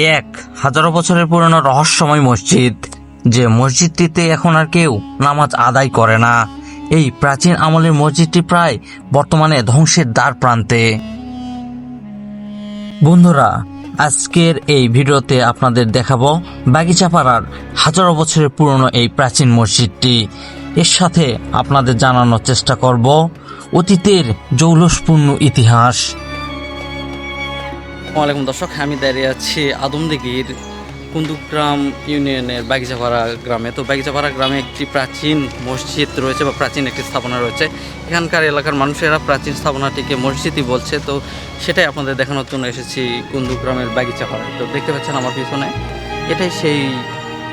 এক হাজারো বছরের পুরনো রহস্যময় মসজিদ, যে মসজিদটিতে এখন আর কেউ নামাজ আদায় করে না। এই প্রাচীন আমলের মসজিদটি প্রায় বর্তমানে ধ্বংসের দ্বার প্রান্তে। বন্ধুরা, আজকের এই ভিডিওতে আপনাদের দেখাবো বাগিচাপাড়ার হাজারো বছরের পুরনো এই প্রাচীন মসজিদটি। এর সাথে আপনাদের জানানোর চেষ্টা করব অতীতের জৌলসপূর্ণ ইতিহাস। আসসালামু আলাইকুম দর্শক, আমি দাঁড়িয়ে আছি আদমদিঘির কুন্দুগ্রাম ইউনিয়নের বাগিচাপাড়া গ্রামে। তো বাগিচাপাড়া গ্রামে একটি প্রাচীন মসজিদ রয়েছে বা প্রাচীন একটি স্থাপনা রয়েছে। এখানকার এলাকার মানুষেরা প্রাচীন স্থাপনাটিকে মসজিদই বলছে। তো সেটাই আপনাদের দেখানোর জন্য এসেছি কুন্দুগ্রামের বাগিচাপাড়ায়। তো দেখতে পাচ্ছেন আমার পিছনে, এটাই সেই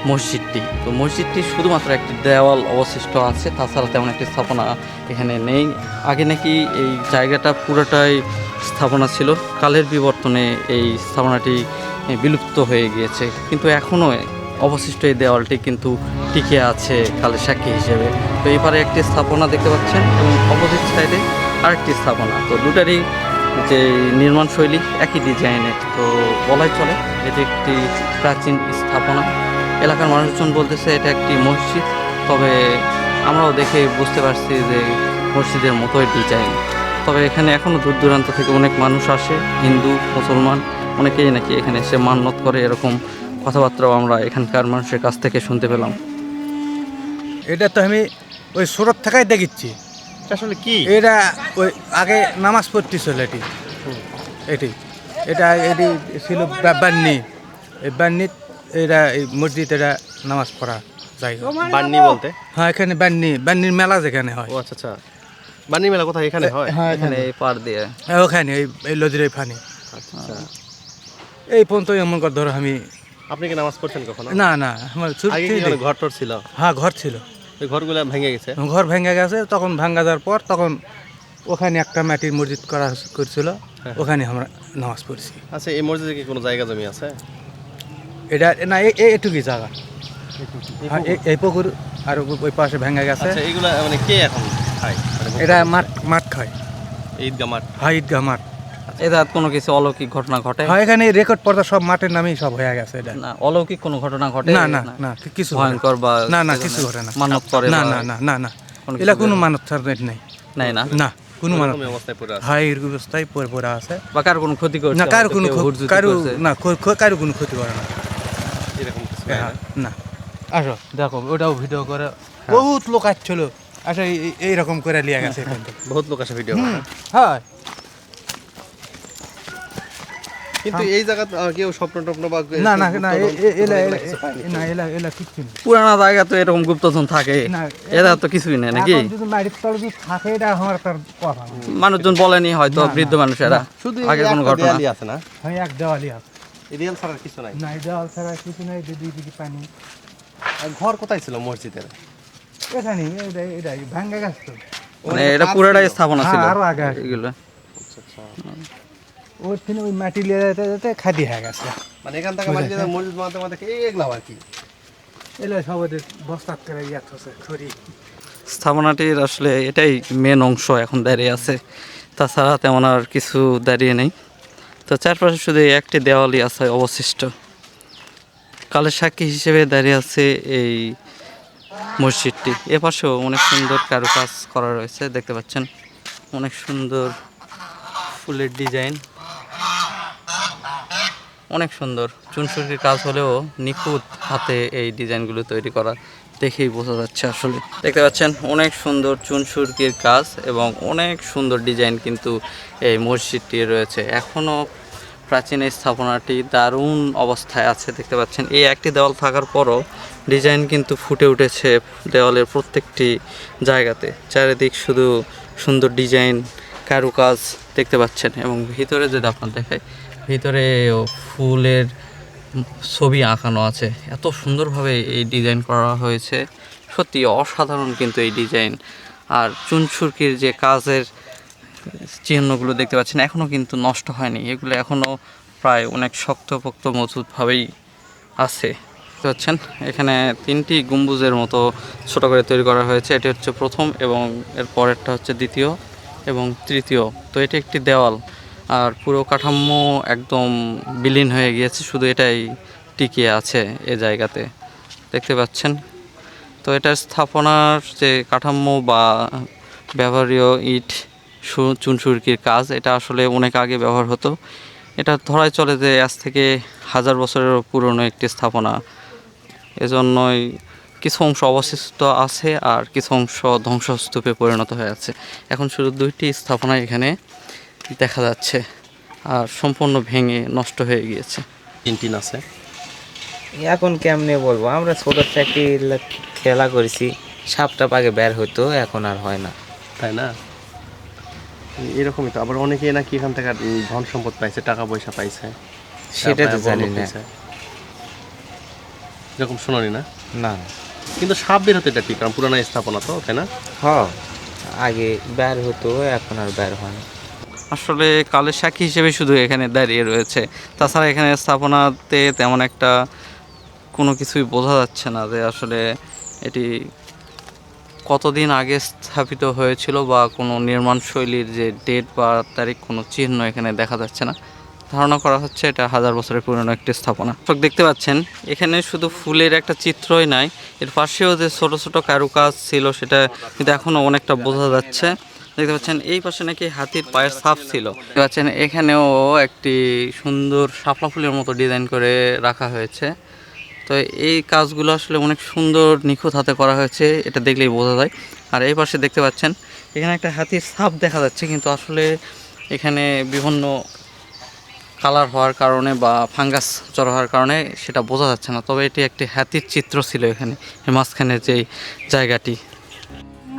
মসজিদটি। তো মসজিদটি শুধুমাত্র একটি দেওয়াল অবশিষ্ট আছে, তাছাড়া তেমন একটি স্থাপনা এখানে নেই। আগে নাকি এই জায়গাটা পুরোটাই স্থাপনা ছিল, কালের বিবর্তনে এই স্থাপনাটি বিলুপ্ত হয়ে গিয়েছে, কিন্তু এখনও অবশিষ্ট এই দেওয়ালটি কিন্তু টিকে আছে কালের সাক্ষী হিসেবে। তো এপারে একটি স্থাপনা দেখতে পাচ্ছেন এবং অপোজিট সাইডে আরেকটি স্থাপনা। তো দুটারই যে নির্মাণ শৈলী একই ডিজাইনের, তো বলাই চলে এটি একটি প্রাচীন স্থাপনা। এলাকার মানুষজন বলতেছে এটা একটি মসজিদ, তবে আমরাও দেখে বুঝতে পারছি যে মসজিদের মতোই ডিজাইন। তবে এখানে এখনও দূর দূরান্ত থেকে অনেক মানুষ আসে, হিন্দু মুসলমান অনেকেই নাকি এখানে এসে মান্যত করে, এরকম কথাবার্তাও আমরা এখানকার মানুষের কাছ থেকে শুনতে পেলাম। এটা তো আমি ওই সুরত থাকাই দেখিচ্ছি। আসলে কি এটা ওই আগে নামাজ পড়তেছিল এটি এটি ছিল বান্নি। এই বান্নি এটা এই মসজিদ এটা নামাজ পড়া যায়। বান্নি বলতে? হ্যাঁ, এখানে বান্নির মেলা যেখানে হয়। ও আচ্ছা, বান্নি মেলা কোথায়? এখানে হয়? হ্যাঁ, এখানে এই পার দিয়ে ওখানে এই লদির এই ফানি। আচ্ছা, এই পর্যন্ত এমন করে ধরো আমি। আপনি কি নামাজ পড়ছেন কখনো? না আমার আগে কি কোনো ঘর টর ছিল? হ্যাঁ, ঘর ছিল। ওই ঘরগুলো ভেঙে গেছে? ঘর ভেঙে গেছে, তখন ভাঙ্গা যাওয়ার পর তখন ওখানে একটা মাটির মসজিদ করছিল, ওখানে আমরা নামাজ পড়ছি। আচ্ছা, এই মসজিদে কি কোনো জায়গা জমি আছে? এটা না, এটুকুই জায়গা। হ্যাঁ, এই পুকুর আর ওই পাশে ভেঙে গেছে। আচ্ছা, এইগুলা মানে কে এখন খায়? এটা মাঠ খায়। ঈদগাহ মাঠ? হ্যাঁ, ঈদগাহ মাঠ। এটা কোনো কিছু অলৌকিক ঘটনা ঘটে? হ্যাঁ, এখানে রেকর্ড পর্দা সব মাঠের নামেই সব হয়ে গেছে। এটা না, অলৌকিক কোনো ঘটনা ঘটে? না না না, কিছু ভয়ঙ্কর বা না কিছু ঘটে না। মানত করে? না না না না না, এলা কোনো মানত ছাড় নেই। নাই না না, কোনো মানত এরকম অবস্থায় পড়ে আছে? হ্যাঁ, এই অবস্থায় পড়ে আছে। বা কারো কোনো ক্ষতি করছে? না, কারো কোনো হুড়জুতি কারো করছে? না, কারো কোনো ক্ষতি করে না। এরকম কিছু হয় না? না, আসো দেখো, ওটাও ভিডিও করে বহুত লোক আসছিল। আচ্ছা, এইরকম করে লিয়া গেছে এখান থেকে। বহুত লোক আসে ভিডিও করে। হ্যাঁ, কিন্তু এই জায়গা কেউ স্বপ্ন টপ্ন বা না না না, এগুলা কিছু পায়নি? না এলা কিচ্ছু নেই। পুরানা জায়গা তো এরকম গুপ্তধন থাকে, না, এরা তো কিছুই নেই নাকি? এখন যদি মাটির তলে যদি থাকে, এটা আমার তার কথা না। মানুষজন বলেনি হয়তো, না, না, বৃদ্ধ মানুষেরা শুধু আগে কোনো একটা ঘটনা? দেয়ালই আছে না? হ্যাঁ, এক দেওয়ালি আছে। এই দেয়াল ছাড়া আর কিছু নাই? না, এই দেওয়াল ছাড়া কিছু নেই। দুই দিকে পানি। আর ঘর কোথায় ছিল মসজিদের? এখানে এটা ভাঙ্গা গেছে তো। মানে এটা পুরোটাই স্থাপনা ছিল হ্যাঁ, আরো আগে আছে। এগুলো? ওর থেকে ওই মাটি লিয়ে যেতে যেতে খাদি হয়ে গেছে। মানে এখান থেকে মাটি দিয়ে মসজিদ বানাতে বানাতে এগুলা আর কি? এলে সব ওদের বস্তাত করে আছে ছড়ি। স্থাপনাটির আসলে এটাই মেন অংশ এখন দাঁড়িয়ে আছে, তাছাড়া তেমন আর কিছু দাঁড়িয়ে নেই। তো চারপাশে শুধু এই একটি দেওয়ালই আছে অবশিষ্ট, কালের সাক্ষী হিসেবে দাঁড়িয়ে আছে এই মসজিদটি। এপাশেও অনেক সুন্দর কারুকাজ করা রয়েছে, দেখতে পাচ্ছেন অনেক সুন্দর ফুলের ডিজাইন, অনেক সুন্দর। চুনসুরকির কাজ হলেও নিখুঁত হাতে এই ডিজাইনগুলো তৈরি করা, দেখেই বোঝা যাচ্ছে। আসলে দেখতে পাচ্ছেন অনেক সুন্দর চুনসুরকির কাজ এবং অনেক সুন্দর ডিজাইন কিন্তু এই মসজিদটি রয়েছে। এখনও প্রাচীন এই স্থাপনাটি দারুণ অবস্থায় আছে, দেখতে পাচ্ছেন। এই একটি দেওয়াল থাকার পরও ডিজাইন কিন্তু ফুটে উঠেছে দেওয়ালের প্রত্যেকটি জায়গাতে। চারিদিক শুধু সুন্দর ডিজাইন, কারুকাজ দেখতে পাচ্ছেন। এবং ভিতরে যদি আপনার দেখায়, ভিতরে ফুলের ছবি আঁকানো আছে, এত সুন্দরভাবে এই ডিজাইন করা হয়েছে, সত্যি অসাধারণ কিন্তু এই ডিজাইন। আর চুনসুরকির যে কাজের চিহ্নগুলো দেখতে পাচ্ছেন এখনও কিন্তু নষ্ট হয়নি, এগুলো এখনও প্রায় অনেক শক্তপোক্ত মজবুতভাবেই আছে। দেখতে পাচ্ছেন এখানে তিনটি গম্বুজের মতো ছোট করে তৈরি করা হয়েছে। এটি হচ্ছে প্রথম এবং এর পরেরটা হচ্ছে দ্বিতীয় এবং তৃতীয়। তো এটি একটি দেওয়াল, আর পুরো কাঠামো একদম বিলীন হয়ে গিয়েছে, শুধু এটাই টিকে আছে এ জায়গাতে, দেখতে পাচ্ছেন। তো এটার স্থাপনার যে কাঠামো বা ব্যবহারীয় ইট চুনসুরকির কাজ, এটা আসলে অনেক আগে ব্যবহার হতো। এটা ধরাই চলে যে আজ থেকে 1000 বছরেরও পুরনো একটি স্থাপনা। এজন্যই কিছু অংশ অবশিষ্ট আছে আর কিছু অংশ ধ্বংসস্তূপে পরিণত হয়ে আছে। এখন শুধু 2টি স্থাপনা এখানে দেখা যাচ্ছে, আর সম্পূর্ণ ভেঙে নষ্ট হয়ে গিয়েছে। টিন আছে। এখন কেমনে বলবো, আমরা ছোট থেকে খেলা করেছি, সাপটা পাকে বের হতো, এখন আর হয় না। তাই না? এরকমই তো। আবার অনেকে নাকি এখান থেকে ধন সম্পদ পাইছে, টাকা পয়সা পাইছে, সেটা তো জানি না। এরকম শোনি না। না, কিন্তু সাপ বের হতে এটা ঠিক, কারণ পুরানো স্থাপনা তো, তাই না? আগে বের হতো, এখন আর বের হয় না। আসলে কালের সাক্ষী হিসেবে শুধু এখানে দাঁড়িয়ে রয়েছে, তাছাড়া এখানে স্থাপনাতে তেমন একটা কোনো কিছুই বোঝা যাচ্ছে না যে আসলে এটি কতদিন আগে স্থাপিত হয়েছিল বা কোনো নির্মাণ শৈলীর যে ডেট বা তারিখ, কোনো চিহ্ন এখানে দেখা যাচ্ছে না। ধারণা করা হচ্ছে এটা 1000 বছরের পুরনো একটি স্থাপনা। দেখতে পাচ্ছেন এখানে শুধু ফুলের একটা চিত্রই নাই, এর পাশেও যে ছোট ছোট কারুকাজ ছিল সেটা কিন্তু এখনও অনেকটা বোঝা যাচ্ছে। দেখতে পাচ্ছেন এই পাশে নাকি হাতির পায়ের ছাপ ছিল। দেখতে পাচ্ছেন এখানেও একটি সুন্দর শাপলা ফুলের মতো ডিজাইন করে রাখা হয়েছে। তো এই কাজগুলো আসলে অনেক সুন্দর নিখুঁত হাতে করা হয়েছে, এটা দেখলেই বোঝা যায়। আর এই পাশে দেখতে পাচ্ছেন এখানে একটা হাতির ছাপ দেখা যাচ্ছে, কিন্তু আসলে এখানে বিভিন্ন কালার হওয়ার কারণে বা ফাঙ্গাস জড়ো হওয়ার কারণে সেটা বোঝা যাচ্ছে না। তবে এটি একটি হাতির চিত্র ছিল এখানে, এর মাঝখানে যেই জায়গাটি।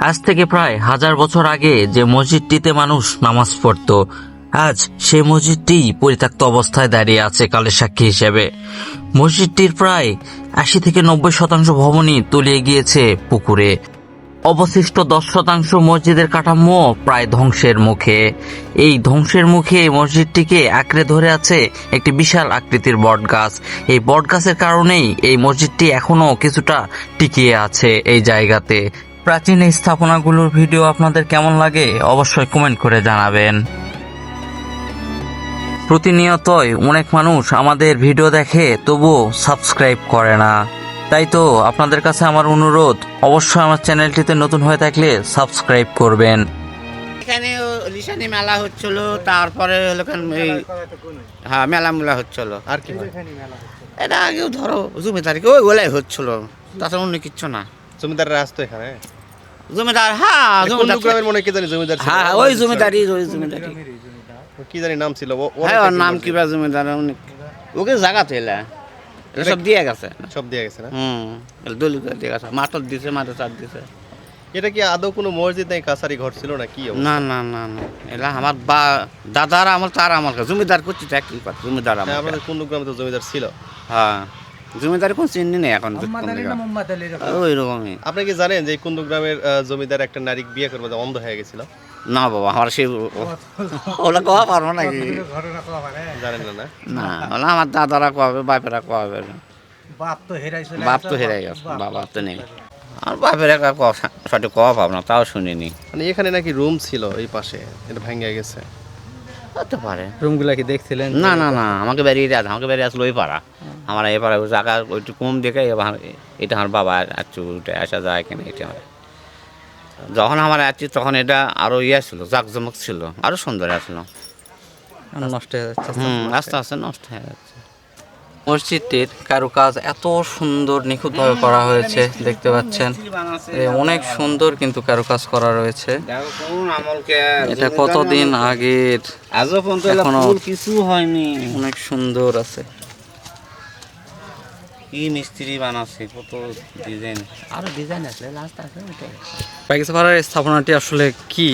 আজ থেকে প্রায় 1000 বছর আগে যে মসজিদটিতে মানুষ নামাজ পড়তো, আজ সেই মসজিদটি পরিত্যক্ত অবস্থায় দাঁড়িয়ে আছে কালের সাক্ষী হিসেবে। মসজিদটির প্রায় 80 থেকে 90% ভবনই তলিয়ে গিয়েছে পুকুরে। অবশিষ্ট 10% মসজিদের কাঠামো প্রায় ধ্বংসের মুখে। এই ধ্বংসের মুখে মসজিদটিকে আঁকড়ে ধরে আছে একটি বিশাল আকৃতির বটগাছ। এই বটগাছের কারণেই এই মসজিদটি এখনো কিছুটা টিকিয়ে আছে এই জায়গাতে। প্রাচীন এই স্থাপনাগুলোর ভিডিও আপনাদের কেমন লাগে অবশ্যই কমেন্ট করে জানাবেন। প্রতিনিয়তই অনেক মানুষ আমাদের ভিডিও দেখে তবুও সাবস্ক্রাইব করে না, তাই তো আপনাদের কাছে আমার অনুরোধ, অবশ্যই আমার চ্যানেলটিতে নতুন হয়ে থাকলে সাবস্ক্রাইব করবেন। এখানে লিসানি মেলা হচ্ছিল, তারপরে হলো মেলা মেলা হচ্ছিল। আর কি হয়? এটা আগেও ধরো জমিদারিকে ওই গোলাই হচ্ছিল, তাছাড়া অন্য কিচ্ছু না। জমিদাররা আসতো এখানে? জমিদার, কোন গ্রামের মনে কে জানি জমিদার ছিল? ওই জমিদারি, ওই জমিদারি। কি জানি নাম ছিল? ওর নাম কি বা জমিদার, ওকে জায়গা তো এলা সব দিয়ে গেছে, সব দিয়ে গেছে না? দলিত দিয়ে গেছে, মাটর দিছে, মাটর চার দিছে। এটা কি আদৌ কোনো মসজিদ নাই, কাছারি ঘর ছিল না কি? না না না না, এলা আমার দাদার আমল, তার আমল জমিদার করছি, একই কথা, জমিদার আমল। আমাদের কোন গ্রামে তো জমিদার ছিল। জমিদারি কোন চিহ্নি নেই এখন, ওই রকমই। আপনি কি জানেন যে কুন্দু গ্রামের জমিদার একটা নারী বিয়ে করবে, অন্ধ হয়ে গেছিল? না বাবা, আমার সেই ওলা কোয়া পারবো নাকি? জানেন না? না, ওলা আমার দাদারা কোয়াবে, বাপেরা কোয়াবে। বাপ তো হেরাই গেছে, বাবা তো নেই। আর বাপের একটা সঠিক কোয়া পাব না, তাও শুনিনি। মানে এখানে নাকি রুম ছিল এই পাশে, এটা ভেঙে গেছে। হতে পারে। রুমগুলা কি দেখছিলেন? না না না, আমাকে বেরিয়ে আছে, আমাকে বেরিয়ে আসলো ওই পাড়া। আমার এই পাড়া জায়গা ওইটু কম দেখে এটা আমার বাবা একটু উঠে আসা যায় কেন, এটা আমার যখন আমার আছি তখন এটা আরো ছিল, জাকজমক ছিল, আরো সুন্দর আসলো। নষ্ট হয়ে যাচ্ছে। আস্তে আস্তে নষ্ট হয়ে যাচ্ছে। মসজিদটির কারুকাজ এত সুন্দর নিখুঁতভাবে করা হয়েছে, দেখতে পাচ্ছেন অনেক সুন্দর কিন্তু কারুকাজ করা রয়েছে। এটা কতদিন আগের, আজও পর্যন্ত এখনো কিছু হয়নি, অনেক সুন্দর আছে। কি মিস্ত্রি বানাচ্ছে, কত ডিজাইন, আরো ডিজাইন আছে, লাস্ট আছে। বাগিচাপাড়ার স্থাপনাটি আসলে কি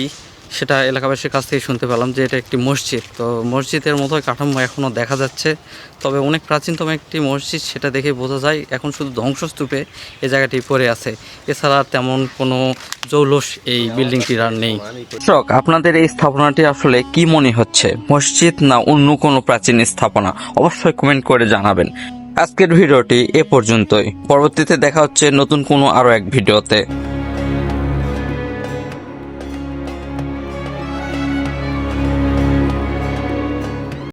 সেটা এলাকাবাসীর কাছ থেকে শুনতে পেলাম যে এটা একটি মসজিদ। তো মসজিদের মতোই কাঠামো এখনও দেখা যাচ্ছে, তবে অনেক প্রাচীনতম একটি মসজিদ, সেটা দেখে বোঝা যায়। এখন শুধু ধ্বংসস্তূপে এই জায়গাটি পড়ে আছে, এছাড়া তেমন কোনো জৌলস এই বিল্ডিংটির আর নেই। দর্শক, আপনাদের এই স্থাপনাটি আসলে কি মনে হচ্ছে, মসজিদ না অন্য কোনো প্রাচীন স্থাপনা, অবশ্যই কমেন্ট করে জানাবেন। আজকের ভিডিওটি এ পর্যন্তই, পরবর্তীতে দেখা হচ্ছে নতুন কোনো আরো এক ভিডিওতে।